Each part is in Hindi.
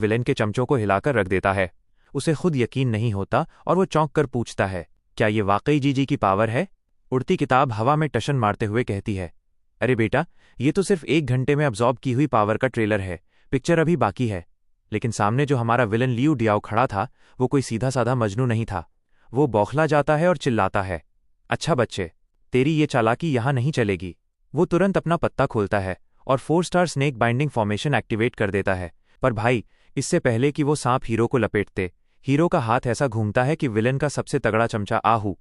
विलेन के चमचों को हिलाकर रख देता है। उसे खुद यकीन नहीं होता और वो चौंक कर पूछता है, क्या ये वाकई जीजी की पावर है? उड़ती किताब हवा में टशन मारते हुए कहती है, अरे बेटा, ये तो सिर्फ 1 घंटे में अब्जॉर्ब की हुई पावर का ट्रेलर है, पिक्चर अभी बाकी है। लेकिन सामने जो हमारा विलन लियू डियाओ खड़ा था, वो कोई सीधा साधा मजनू नहीं था। वो बौखला जाता है और चिल्लाता है, अच्छा बच्चे, तेरी ये चालाकी यहां नहीं चलेगी। वो तुरंत अपना पत्ता खोलता है और 4 star snake binding formation activate कर देता है। पर भाई, इससे पहले कि वो सांप हीरो को लपेटते, हीरो का हाथ ऐसा घूमता है कि विलन का सबसे तगड़ा चमचा आहू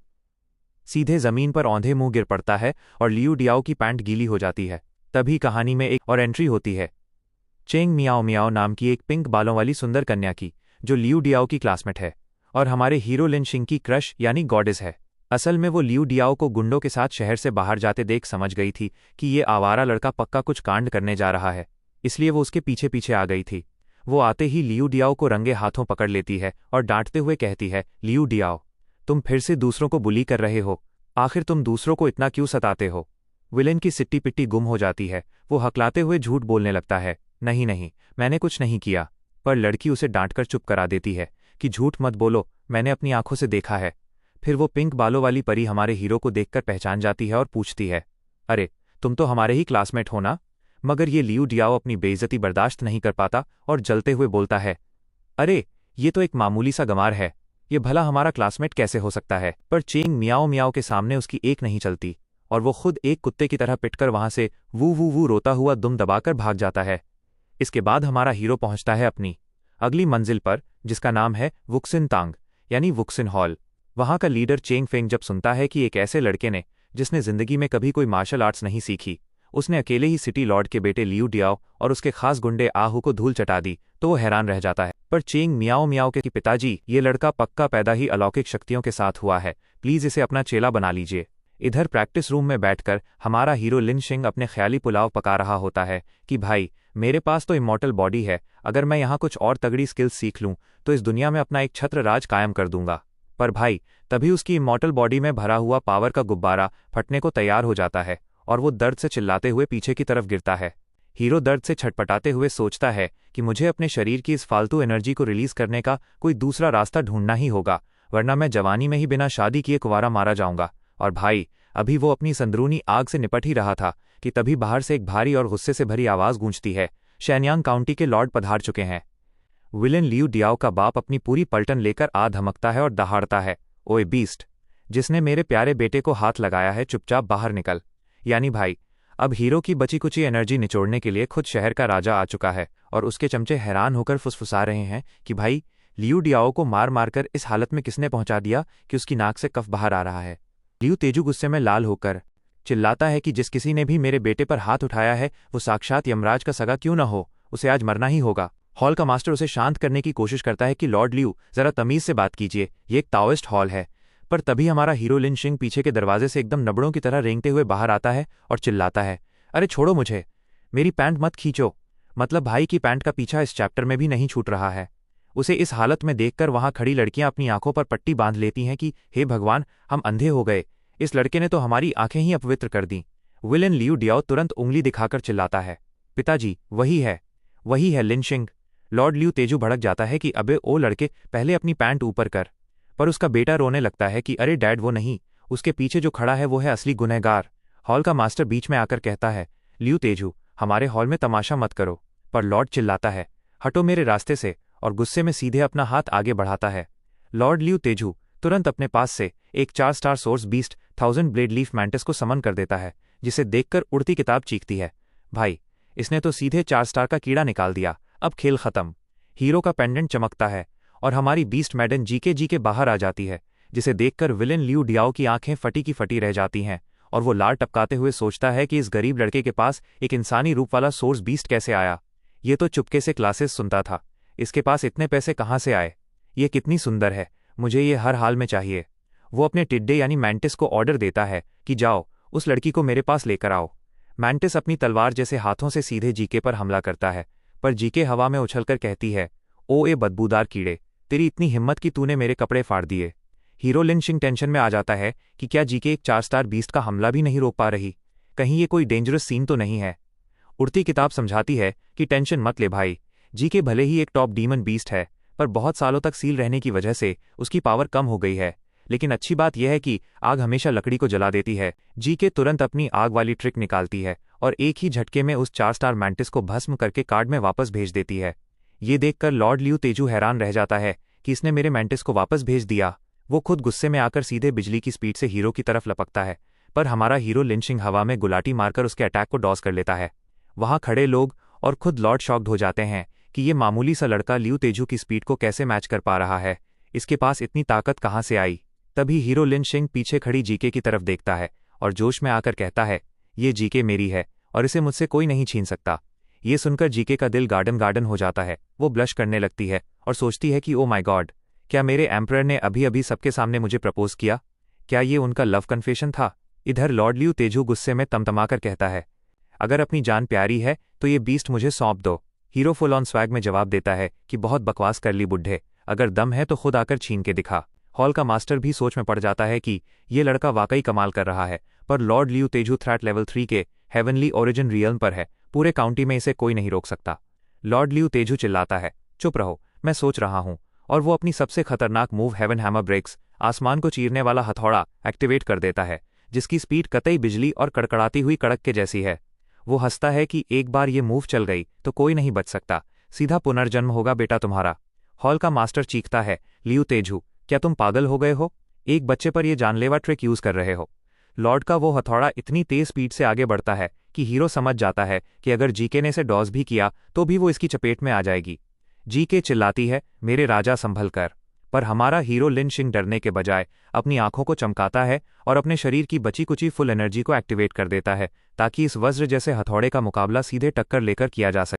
सीधे जमीन पर औंधे मुंह गिर पड़ता है और लियू डियाओ की पैंट गीली हो जाती है। तभी कहानी में एक और एंट्री होती है, चेंग मियाओ मियाओ नाम की एक पिंक बालों वाली सुंदर कन्या की, जो लियू डियाओ की क्लासमेट है और हमारे हीरो लिन शिंग की क्रश यानी गॉडेस है। असल में वो लियू डियाओ को गुंडों के साथ शहर से बाहर जाते देख समझ गई थी कि ये आवारा लड़का पक्का कुछ कांड करने जा रहा है, इसलिए वो उसके पीछे पीछे आ गई थी। वो आते ही लियू डियाओ को रंगे हाथों पकड़ लेती है और डांटते हुए कहती है, लियू डियाओ, तुम फिर से दूसरों को बुली कर रहे हो। आखिर तुम दूसरों को इतना क्यों सताते हो? विलेन की सिट्टी पिट्टी गुम हो जाती है। वो हकलाते हुए झूठ बोलने लगता है, नहीं नहीं, मैंने कुछ नहीं किया। पर लड़की उसे डांटकर चुप करा देती है कि झूठ मत बोलो, मैंने अपनी आंखों से देखा है। फिर वो पिंक बालों वाली परी हमारे हीरो को देखकर पहचान जाती है और पूछती है, अरे, तुम तो हमारे ही क्लासमेट हो ना? मगर ये लियू डियाओ अपनी बेइज्जती बर्दाश्त नहीं कर पाता और जलते हुए बोलता है, अरे, ये तो एक मामूली सा गंवार है, ये भला हमारा क्लासमेट कैसे हो सकता है? पर चेंग मियाओ मियाओ के सामने उसकी एक नहीं चलती और वो खुद एक कुत्ते की तरह पिटकर वहां से वू वू वू रोता हुआ दुम दबाकर भाग जाता है। इसके बाद हमारा हीरो पहुंचता है अपनी अगली मंजिल पर, जिसका नाम है वुक्सिन तांग यानी वुक्सिन हॉल। वहां का लीडर चेंग फेंग जब सुनता है कि एक ऐसे लड़के ने, जिसने जिंदगी में कभी कोई मार्शल आर्ट्स नहीं सीखी, उसने अकेले ही सिटी लॉर्ड के बेटे लियू डियाओ और उसके खास गुंडे आहू को धूल चटा दी, तो वो हैरान रह जाता है। पर चेंग मियाओ मियाओ के पिताजी, ये लड़का पक्का पैदा ही अलौकिक शक्तियों के साथ हुआ है, प्लीज इसे अपना चेला बना लीजिए। इधर प्रैक्टिस रूम में बैठकर हमारा हीरो लिन शिंग अपने ख्याली पुलाव पका रहा होता है कि भाई, मेरे पास तो इमॉर्टल बॉडी है, अगर मैं यहाँ कुछ और तगड़ी स्किल्स सीख लूँ तो इस दुनिया में अपना एक छत्र राज कायम कर दूंगा। पर भाई, तभी उसकी इमॉर्टल बॉडी में भरा हुआ पावर का गुब्बारा फटने को तैयार हो जाता है और वो दर्द से चिल्लाते हुए पीछे की तरफ गिरता है। हीरो दर्द से छटपटाते हुए सोचता है कि मुझे अपने शरीर की इस फालतू एनर्जी को रिलीज करने का कोई दूसरा रास्ता ढूंढना ही होगा, वरना मैं जवानी में ही बिना शादी किए कुंवारा मारा जाऊंगा। और भाई, अभी वो अपनी संदरूनी आग से निपट ही रहा था कि तभी बाहर से एक भारी और गुस्से से भरी आवाज गूंजती है, शैनयांग काउंटी के लॉर्ड पधार चुके हैं। विलेन लियू डियाओ का बाप अपनी पूरी पलटन लेकर आ धमकता है और दहाड़ता है, ओए बीस्ट, जिसने मेरे प्यारे बेटे को हाथ लगाया है, चुपचाप बाहर निकल। यानी भाई, अब हीरो की बची कुची एनर्जी निचोड़ने के लिए खुद शहर का राजा आ चुका है और उसके चमचे हैरान होकर फुसफुसा रहे हैं कि भाई, लियू डियाओ को मार मारकर इस हालत में किसने पहुंचा दिया कि उसकी नाक से कफ बाहर आ रहा है। लियू तेजू गुस्से में लाल होकर चिल्लाता है कि जिस किसी ने भी मेरे बेटे पर हाथ उठाया है, वो साक्षात यमराज का सगा क्यों न हो, उसे आज मरना ही होगा। हॉल का मास्टर उसे शांत करने की कोशिश करता है कि लॉर्ड लियू, जरा तमीज से बात कीजिए, ये एक ताओइस्ट हॉल है। पर तभी हमारा हीरो लिन शिंग पीछे के दरवाजे से एकदम नबड़ों की तरह रेंगते हुए बाहर आता है और चिल्लाता है, अरे छोड़ो मुझे, मेरी पैंट मत खींचो। मतलब भाई की पैंट का पीछा इस चैप्टर में भी नहीं छूट रहा है। उसे इस हालत में देखकर वहां खड़ी लड़कियां अपनी आंखों पर पट्टी बांध लेती हैं कि हे भगवान, हम अंधे हो गए, इस लड़के ने तो हमारी आंखें ही अपवित्र कर दी। विलेन लियू डियाओ तुरंत उंगली दिखाकर चिल्लाता है, पिताजी, वही है लिन शिंग। लॉर्ड लियू तेजू भड़क जाता है कि अबे ओ लड़के, पहले अपनी पैंट ऊपर कर। पर उसका बेटा रोने लगता है कि अरे डैड, वो नहीं, उसके पीछे जो खड़ा है वो है असली गुनहगार। हॉल का मास्टर बीच में आकर कहता है, लियू तेजू, हमारे हॉल में तमाशा मत करो। पर लॉर्ड चिल्लाता है, हटो मेरे रास्ते से, और गुस्से में सीधे अपना हाथ आगे बढ़ाता है। लॉर्ड लियू तेजू तुरंत अपने पास से एक 4 star source beast 1000 blade leaf mantis को समन कर देता है, जिसे देखकर उड़ती किताब चीखती है, भाई, इसने तो सीधे 4 स्टार का कीड़ा निकाल दिया, अब खेल खत्म। हीरो का पेंडेंट चमकता है और हमारी बीस्ट मैडन जी के बाहर आ जाती है, जिसे देखकर विलेन लियू डियाओ की आंखें फटी की फटी रह जाती हैं और वो लार टपकाते हुए सोचता है कि इस गरीब लड़के के पास एक इंसानी रूप वाला सोर्स बीस्ट कैसे आया। ये तो चुपके से क्लासेस सुनता था, इसके पास इतने पैसे कहाँ से आए? ये कितनी सुंदर है, मुझे ये हर हाल में चाहिए। वो अपने टिड्डे यानी मैंटिस को ऑर्डर देता है कि जाओ, उस लड़की को मेरे पास लेकर आओ। मैंटिस अपनी तलवार जैसे हाथों से सीधे जीके पर हमला करता है, पर जीके हवा में उछलकर कहती है, ओ ए बदबूदार कीड़े, तेरी इतनी हिम्मत कि तूने मेरे कपड़े फाड़ दिए। हीरो लिन शिंग टेंशन में आ जाता है कि क्या जीके एक 4 स्टार बीस्ट का हमला भी नहीं रोक पा रही, कहीं ये कोई डेंजरस सीन तो नहीं है। उड़ती किताब समझाती है कि टेंशन मत ले भाई, जीके भले ही एक टॉप डीमन बीस्ट है, पर बहुत सालों तक सील रहने की वजह से उसकी पावर कम हो गई है। लेकिन अच्छी बात यह है कि आग हमेशा लकड़ी को जला देती है। जीके तुरंत अपनी आग वाली ट्रिक निकालती है और एक ही झटके में उस 4 स्टार मैंटिस को भस्म करके कार्ड में वापस भेज देती है। ये देखकर लॉर्ड लियू तेजू हैरान रह जाता है कि इसने मेरे मैंटिस को वापस भेज दिया। वो खुद गुस्से में आकर सीधे बिजली की स्पीड से हीरो की तरफ लपकता है, पर हमारा हीरो लिंचिंग हवा में गुलाटी मारकर उसके अटैक को डॉज कर लेता है। वहां खड़े लोग और खुद लॉर्ड शॉक्ड हो जाते हैं कि ये मामूली सा लड़का लियू तेजू की स्पीड को कैसे मैच कर पा रहा है, इसके पास इतनी ताकत कहाँ से आई। तभी हीरो लिंचिंग पीछे खड़ी जीके की तरफ देखता है और जोश में आकर कहता है, ये जीके मेरी है और इसे मुझसे कोई नहीं छीन सकता। ये सुनकर जीके का दिल गार्डन गार्डन हो जाता है। वो ब्लश करने लगती है और सोचती है कि ओ माय गॉड, क्या मेरे एम्परर ने अभी अभी सबके सामने मुझे प्रपोज किया? क्या ये उनका लव कन्फेशन था? इधर लॉर्ड लियू तेजू गुस्से में तमतमाकर कहता है, अगर अपनी जान प्यारी है तो ये बीस्ट मुझे सौंप दो। हीरो फुल ऑन स्वैग में जवाब देता है कि बहुत बकवास कर ली बुड्ढे, अगर दम है तो खुद आकर छीन के दिखा। हॉल का मास्टर भी सोच में पड़ जाता है कि ये लड़का वाकई कमाल कर रहा है, पर लॉर्ड लियू तेजू थ्रेट लेवल 3 के हेवनली ओरिजिन रियल्म पर है, पूरे काउंटी में इसे कोई नहीं रोक सकता। लॉर्ड लियू तेजू चिल्लाता है, चुप रहो, मैं सोच रहा हूँ, और वो अपनी सबसे खतरनाक मूव हेवन हैमर ब्रेक्स, आसमान को चीरने वाला हथौड़ा, एक्टिवेट कर देता है, जिसकी स्पीड कतई बिजली और कड़कड़ाती हुई कड़क के जैसी है। वो हंसता है कि एक बार ये मूव चल गई तो कोई नहीं बच सकता, सीधा पुनर्जन्म होगा बेटा तुम्हारा। हॉल का मास्टर चीखता है, लियू तेजू, क्या तुम पागल हो गए हो? एक बच्चे पर ये जानलेवा ट्रिक यूज कर रहे हो। लॉर्ड का वो हथौड़ा इतनी तेज स्पीड से आगे बढ़ता है कि हीरो समझ जाता है कि अगर जीके ने इसे डॉज भी किया तो भी वो इसकी चपेट में आ जाएगी। जीके चिल्लाती है, मेरे राजा संभल कर, पर हमारा हीरो लिंचिंग डरने के बजाय अपनी आंखों को चमकाता है और अपने शरीर की बची कुची फुल एनर्जी को एक्टिवेट कर देता है ताकि इस वज्र जैसे हथौड़े का मुकाबला सीधे टक्कर लेकर किया जा सके।